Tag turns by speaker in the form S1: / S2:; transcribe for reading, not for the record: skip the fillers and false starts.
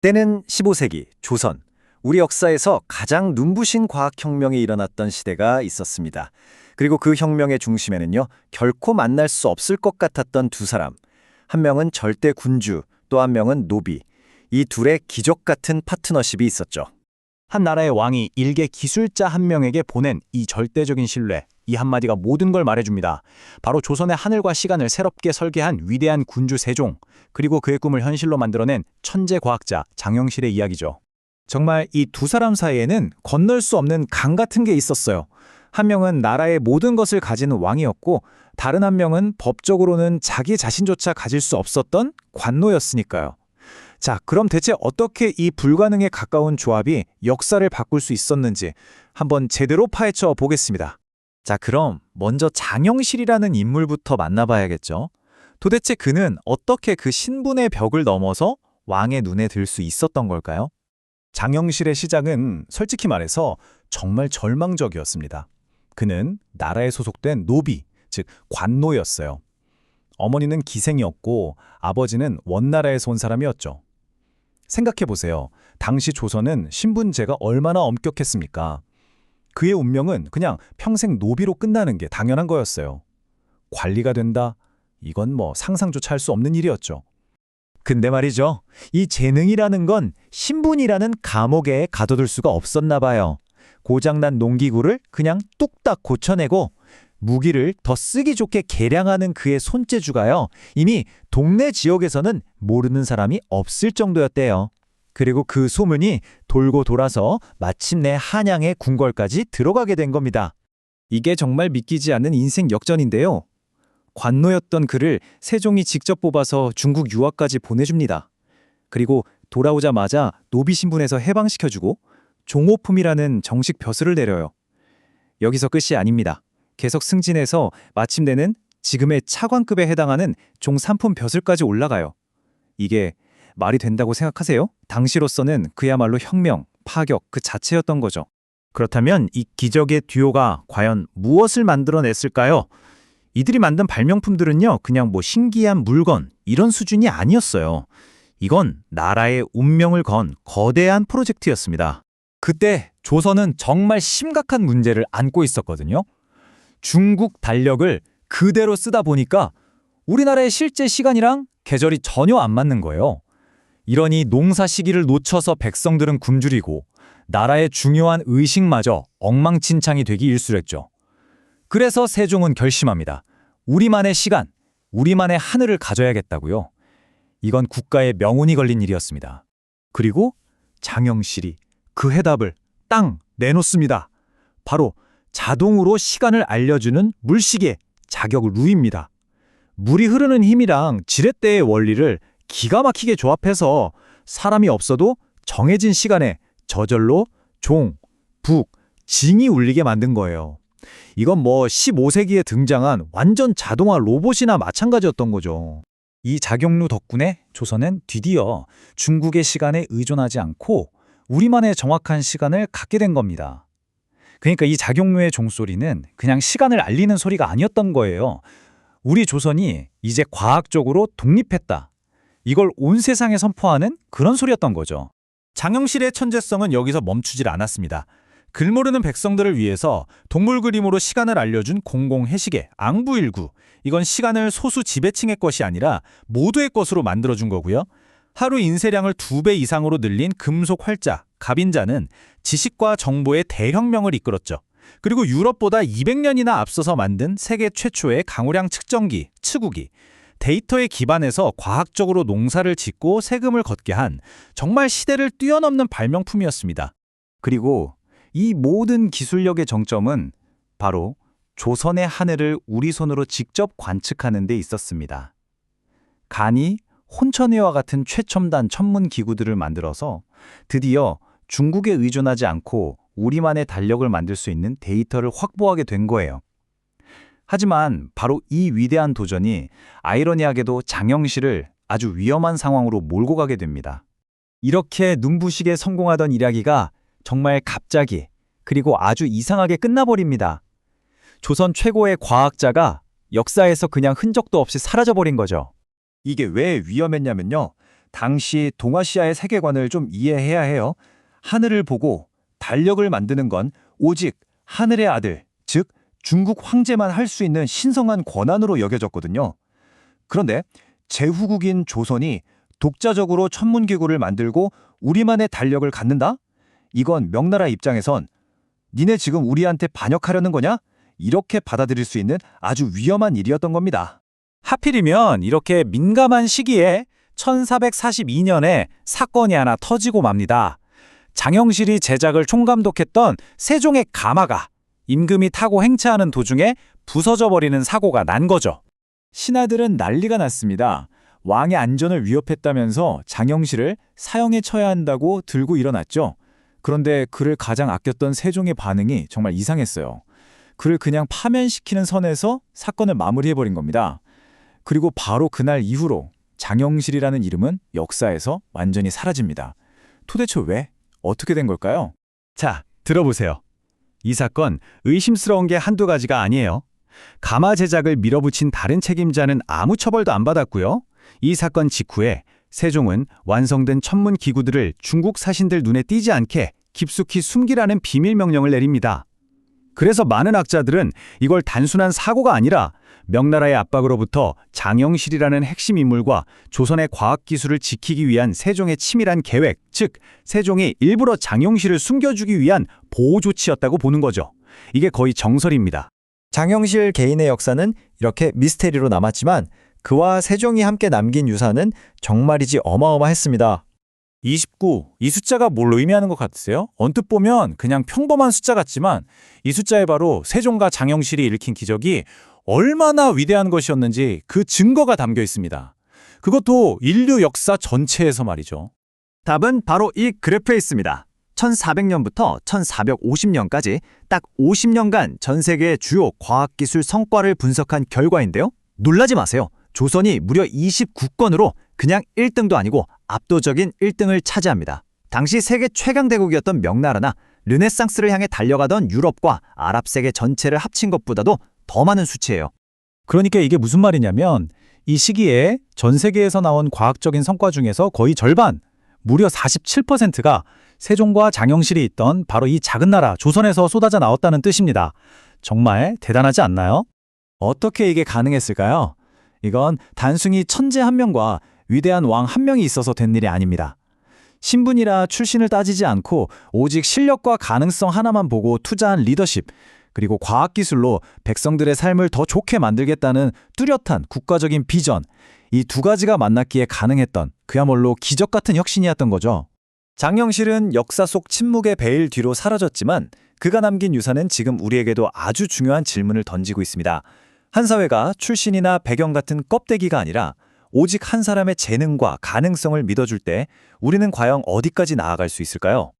S1: 때는 15세기 조선. 우리 역사에서 가장 눈부신 과학혁명이 일어났던 시대가 있었습니다. 그리고 그 혁명의 중심에는요, 결코 만날 수 없을 것 같았던 두 사람. 한 명은 절대 군주, 또 한 명은 노비. 이 둘의 기적 같은 파트너십이 있었죠.
S2: 한 나라의 왕이 일개 기술자 한 명에게 보낸 이 절대적인 신뢰, 이 한마디가 모든 걸 말해줍니다. 바로 조선의 하늘과 시간을 새롭게 설계한 위대한 군주 세종, 그리고 그의 꿈을 현실로 만들어낸 천재 과학자 장영실의 이야기죠. 정말 이 두 사람 사이에는 건널 수 없는 강 같은 게 있었어요. 한 명은 나라의 모든 것을 가지는 왕이었고, 다른 한 명은 법적으로는 자기 자신조차 가질 수 없었던 관노였으니까요. 자, 그럼 대체 어떻게 이 불가능에 가까운 조합이 역사를 바꿀 수 있었는지 한번 제대로 파헤쳐 보겠습니다. 자, 그럼 먼저 장영실이라는 인물부터 만나봐야겠죠. 도대체 그는 어떻게 그 신분의 벽을 넘어서 왕의 눈에 들 수 있었던 걸까요? 장영실의 시작은 솔직히 말해서 정말 절망적이었습니다. 그는 나라에 소속된 노비, 즉 관노였어요. 어머니는 기생이었고 아버지는 원나라에서 온 사람이었죠. 생각해보세요. 당시 조선은 신분제가 얼마나 엄격했습니까? 그의 운명은 그냥 평생 노비로 끝나는 게 당연한 거였어요. 관리가 된다? 이건 뭐 상상조차 할 수 없는 일이었죠. 근데 말이죠. 이 재능이라는 건 신분이라는 감옥에 가둬둘 수가 없었나 봐요. 고장난 농기구를 그냥 뚝딱 고쳐내고 무기를 더 쓰기 좋게 개량하는 그의 손재주가요. 이미 동네 지역에서는 모르는 사람이 없을 정도였대요. 그리고 그 소문이 돌고 돌아서 마침내 한양의 궁궐까지 들어가게 된 겁니다. 이게 정말 믿기지 않는 인생 역전인데요. 관노였던 그를 세종이 직접 뽑아서 중국 유학까지 보내줍니다. 그리고 돌아오자마자 노비 신분에서 해방시켜주고 종호품이라는 정식 벼슬을 내려요. 여기서 끝이 아닙니다. 계속 승진해서 마침내는 지금의 차관급에 해당하는 종삼품 벼슬까지 올라가요. 이게 말이 된다고 생각하세요? 당시로서는 그야말로 혁명, 파격 그 자체였던 거죠. 그렇다면 이 기적의 듀오가 과연 무엇을 만들어냈을까요? 이들이 만든 발명품들은요, 그냥 뭐 신기한 물건 이런 수준이 아니었어요. 이건 나라의 운명을 건 거대한 프로젝트였습니다. 그때 조선은 정말 심각한 문제를 안고 있었거든요. 중국 달력을 그대로 쓰다 보니까 우리나라의 실제 시간이랑 계절이 전혀 안 맞는 거예요. 이러니 농사 시기를 놓쳐서 백성들은 굶주리고 나라의 중요한 의식마저 엉망진창이 되기 일쑤랬죠. 그래서 세종은 결심합니다. 우리만의 시간, 우리만의 하늘을 가져야겠다고요. 이건 국가의 명운이 걸린 일이었습니다. 그리고 장영실이 그 해답을 땅 내놓습니다. 바로 자동으로 시간을 알려주는 물시계, 자격 루입니다. 물이 흐르는 힘이랑 지렛대의 원리를 기가 막히게 조합해서 사람이 없어도 정해진 시간에 저절로 종, 북, 징이 울리게 만든 거예요. 이건 뭐 15세기에 등장한 완전 자동화 로봇이나 마찬가지였던 거죠. 이 작용루 덕분에 조선은 드디어 중국의 시간에 의존하지 않고 우리만의 정확한 시간을 갖게 된 겁니다. 그러니까 이 작용루의 종소리는 그냥 시간을 알리는 소리가 아니었던 거예요. 우리 조선이 이제 과학적으로 독립했다. 이걸 온 세상에 선포하는 그런 소리였던 거죠. 장영실의 천재성은 여기서 멈추질 않았습니다. 글모르는 백성들을 위해서 동물 그림으로 시간을 알려준 공공해시계, 앙부일구. 이건 시간을 소수 지배층의 것이 아니라 모두의 것으로 만들어준 거고요. 하루 인쇄량을 2배 이상으로 늘린 금속 활자, 갑인자는 지식과 정보의 대혁명을 이끌었죠. 그리고 유럽보다 200년이나 앞서서 만든 세계 최초의 강우량 측정기, 측우기. 데이터에 기반해서 과학적으로 농사를 짓고 세금을 걷게 한 정말 시대를 뛰어넘는 발명품이었습니다. 그리고 이 모든 기술력의 정점은 바로 조선의 하늘을 우리 손으로 직접 관측하는 데 있었습니다. 간이 혼천회와 같은 최첨단 천문 기구들을 만들어서 드디어 중국에 의존하지 않고 우리만의 달력을 만들 수 있는 데이터를 확보하게 된 거예요. 하지만 바로 이 위대한 도전이 아이러니하게도 장영실을 아주 위험한 상황으로 몰고 가게 됩니다. 이렇게 눈부시게 성공하던 이야기가 정말 갑자기 그리고 아주 이상하게 끝나버립니다. 조선 최고의 과학자가 역사에서 그냥 흔적도 없이 사라져버린 거죠.
S3: 이게 왜 위험했냐면요.
S1: 당시 동아시아의 세계관을 좀 이해해야 해요. 하늘을 보고 달력을 만드는 건 오직 하늘의 아들, 즉 중국 황제만 할 수 있는 신성한 권한으로 여겨졌거든요. 그런데 제후국인 조선이 독자적으로 천문기구를 만들고 우리만의 달력을 갖는다? 이건 명나라 입장에선 니네 지금 우리한테 반역하려는 거냐? 이렇게 받아들일 수 있는 아주 위험한 일이었던 겁니다.
S2: 하필이면 이렇게 민감한 시기에 1442년에 사건이 하나 터지고 맙니다. 장영실이 제작을 총감독했던 세종의 가마가 임금이 타고 행차하는 도중에 부서져 버리는 사고가 난 거죠. 신하들은 난리가 났습니다. 왕의 안전을 위협했다면서 장영실을 사형에 처해야 한다고 들고 일어났죠. 그런데 그를 가장 아꼈던 세종의 반응이 정말 이상했어요. 그를 그냥 파면시키는 선에서 사건을 마무리해버린 겁니다. 그리고 바로 그날 이후로 장영실이라는 이름은 역사에서 완전히 사라집니다. 도대체 왜? 어떻게 된 걸까요? 자, 들어보세요. 이 사건 의심스러운 게 한두 가지가 아니에요. 가마 제작을 밀어붙인 다른 책임자는 아무 처벌도 안 받았고요. 이 사건 직후에 세종은 완성된 천문 기구들을 중국 사신들 눈에 띄지 않게 깊숙이 숨기라는 비밀 명령을 내립니다. 그래서 많은 학자들은 이걸 단순한 사고가 아니라 명나라의 압박으로부터 장영실이라는 핵심 인물과 조선의 과학기술을 지키기 위한 세종의 치밀한 계획, 즉 세종이 일부러 장영실을 숨겨주기 위한 보호 조치였다고 보는 거죠. 이게 거의 정설입니다.
S1: 장영실 개인의 역사는 이렇게 미스테리로 남았지만 그와 세종이 함께 남긴 유산은 정말이지 어마어마했습니다.
S2: 29, 이 숫자가 뭘 의미하는 것 같으세요? 언뜻 보면 그냥 평범한 숫자 같지만 이 숫자에 바로 세종과 장영실이 일으킨 기적이 얼마나 위대한 것이었는지 그 증거가 담겨 있습니다. 그것도 인류 역사 전체에서 말이죠.
S1: 답은 바로 이 그래프에 있습니다. 1400년부터 1450년까지 딱 50년간 전 세계의 주요 과학기술 성과를 분석한 결과인데요. 놀라지 마세요. 조선이 무려 29건으로 그냥 1등도 아니고 압도적인 1등을 차지합니다. 당시 세계 최강 대국이었던 명나라나 르네상스를 향해 달려가던 유럽과 아랍 세계 전체를 합친 것보다도 더 많은 수치예요.
S2: 그러니까 이게 무슨 말이냐면 이 시기에 전 세계에서 나온 과학적인 성과 중에서 거의 절반, 무려 47%가 세종과 장영실이 있던 바로 이 작은 나라 조선에서 쏟아져 나왔다는 뜻입니다. 정말 대단하지 않나요? 어떻게 이게 가능했을까요? 이건 단순히 천재 한 명과 위대한 왕 한 명이 있어서 된 일이 아닙니다. 신분이라 출신을 따지지 않고 오직 실력과 가능성 하나만 보고 투자한 리더십, 그리고 과학기술로 백성들의 삶을 더 좋게 만들겠다는 뚜렷한 국가적인 비전, 이 두 가지가 만났기에 가능했던 그야말로 기적 같은 혁신이었던 거죠.
S1: 장영실은 역사 속 침묵의 베일 뒤로 사라졌지만 그가 남긴 유산은 지금 우리에게도 아주 중요한 질문을 던지고 있습니다. 한 사회가 출신이나 배경 같은 껍데기가 아니라 오직 한 사람의 재능과 가능성을 믿어줄 때 우리는 과연 어디까지 나아갈 수 있을까요?